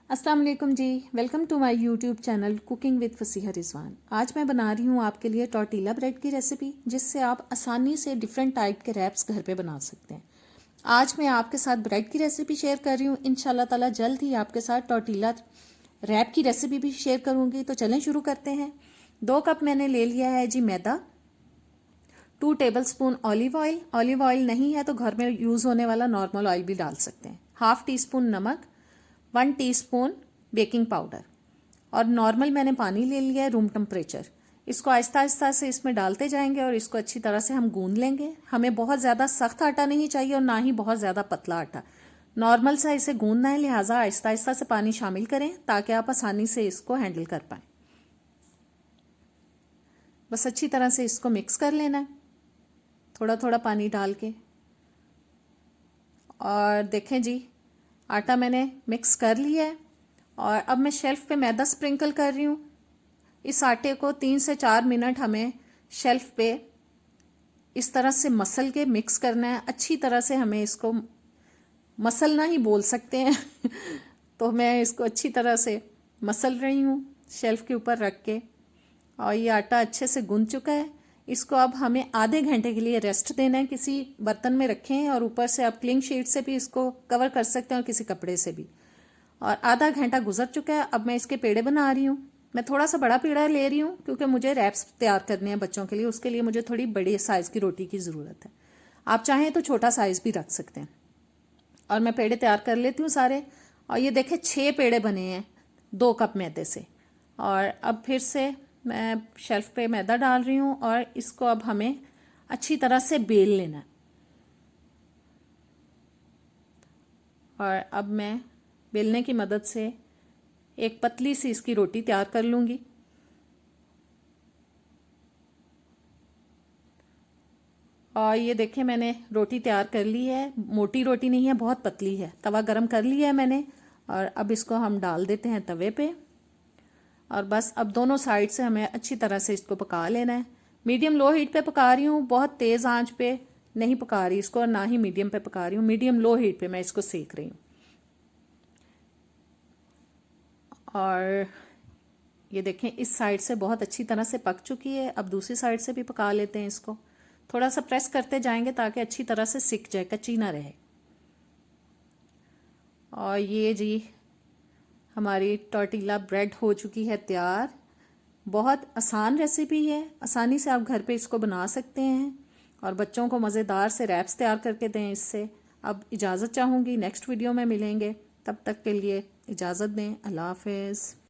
अस्सलाम वालेकुम जी। Welcome to my YouTube channel cooking with Fasiha Rizwan. आज मैं बना रही हूँ आपके लिए टॉर्टिला ब्रेड की रेसिपी, जिससे आप आसानी से डिफरेंट टाइप के रैप्स घर पे बना सकते हैं। आज मैं आपके साथ ब्रेड की रेसिपी शेयर कर रही हूँ। इंशाल्लाह ताला जल्द ही आपके साथ टॉर्टिला रैप की रेसिपी भी शेयर करूँगी। तो चलें शुरू करते हैं। 2 कप मैंने ले लिया है जी मैदा। 2 टेबलस्पून ऑलिव ऑयल नहीं है तो घर में यूज़ होने वाला नॉर्मल ऑयल भी डाल सकते हैं। हाफ टी स्पून नमक, 1 टीस्पून बेकिंग पाउडर और नॉर्मल मैंने पानी ले लिया है रूम टेम्परेचर। इसको आहिस्ता आहिस्ता से इसमें डालते जाएंगे और इसको अच्छी तरह से हम गूंद लेंगे। हमें बहुत ज़्यादा सख्त आटा नहीं चाहिए और ना ही बहुत ज़्यादा पतला आटा, नॉर्मल सा इसे गूंदना है। लिहाजा आहिस्ता आहिस्ता से पानी शामिल करें ताकि आप आसानी से इसको हैंडल कर पाएँ। बस अच्छी तरह से इसको मिक्स कर लेना है, थोड़ा थोड़ा पानी डाल के। और देखें जी, आटा मैंने मिक्स कर लिया है और अब मैं शेल्फ पे मैदा स्प्रिंकल कर रही हूँ। इस आटे को 3 से 4 मिनट हमें शेल्फ पे इस तरह से मसल के मिक्स करना है। अच्छी तरह से हमें इसको मसलना ही बोल सकते हैं तो मैं इसको अच्छी तरह से मसल रही हूँ शेल्फ के ऊपर रख के। और ये आटा अच्छे से गूंद चुका है। इसको अब हमें आधे घंटे के लिए रेस्ट देना है। किसी बर्तन में रखें और ऊपर से आप क्लिंग शीट से भी इसको कवर कर सकते हैं और किसी कपड़े से भी। और आधा घंटा गुजर चुका है। अब मैं इसके पेड़े बना रही हूँ। मैं थोड़ा सा बड़ा पेड़ा ले रही हूँ क्योंकि मुझे रैप्स तैयार करने हैं बच्चों के लिए। उसके लिए मुझे थोड़ी बड़े साइज़ की रोटी की ज़रूरत है। आप चाहें तो छोटा साइज़ भी रख सकते हैं। और मैं पेड़े तैयार कर लेती हूँ सारे। और ये देखें 6 पेड़े बने हैं 2 कप मैदे से। और अब फिर से मैं शेल्फ पे मैदा डाल रही हूँ और इसको अब हमें अच्छी तरह से बेल लेना है। और अब मैं बेलने की मदद से एक पतली सी इसकी रोटी तैयार कर लूँगी। और ये देखें मैंने रोटी तैयार कर ली है। मोटी रोटी नहीं है, बहुत पतली है। तवा गरम कर लिया है मैंने और अब इसको हम डाल देते हैं तवे पे। और बस अब दोनों साइड से हमें अच्छी तरह से इसको पका लेना है। मीडियम लो हीट पे पका रही हूँ, बहुत तेज़ आंच पे नहीं पका रही इसको और ना ही मीडियम पे पका रही हूँ। मीडियम लो हीट पे मैं इसको सेक रही हूँ। और ये देखें इस साइड से बहुत अच्छी तरह से पक चुकी है। अब दूसरी साइड से भी पका लेते हैं इसको। थोड़ा सा प्रेस करते जाएंगे ताकि अच्छी तरह से सिक जाए, कच्ची ना रहे। और ये जी हमारी टॉर्टिला ब्रेड हो चुकी है तैयार। बहुत आसान रेसिपी है, आसानी से आप घर पे इसको बना सकते हैं और बच्चों को मज़ेदार से रैप्स तैयार करके दें इससे। अब इजाज़त चाहूँगी, नेक्स्ट वीडियो में मिलेंगे। तब तक के लिए इजाज़त दें। अल्लाह हाफ़िज़।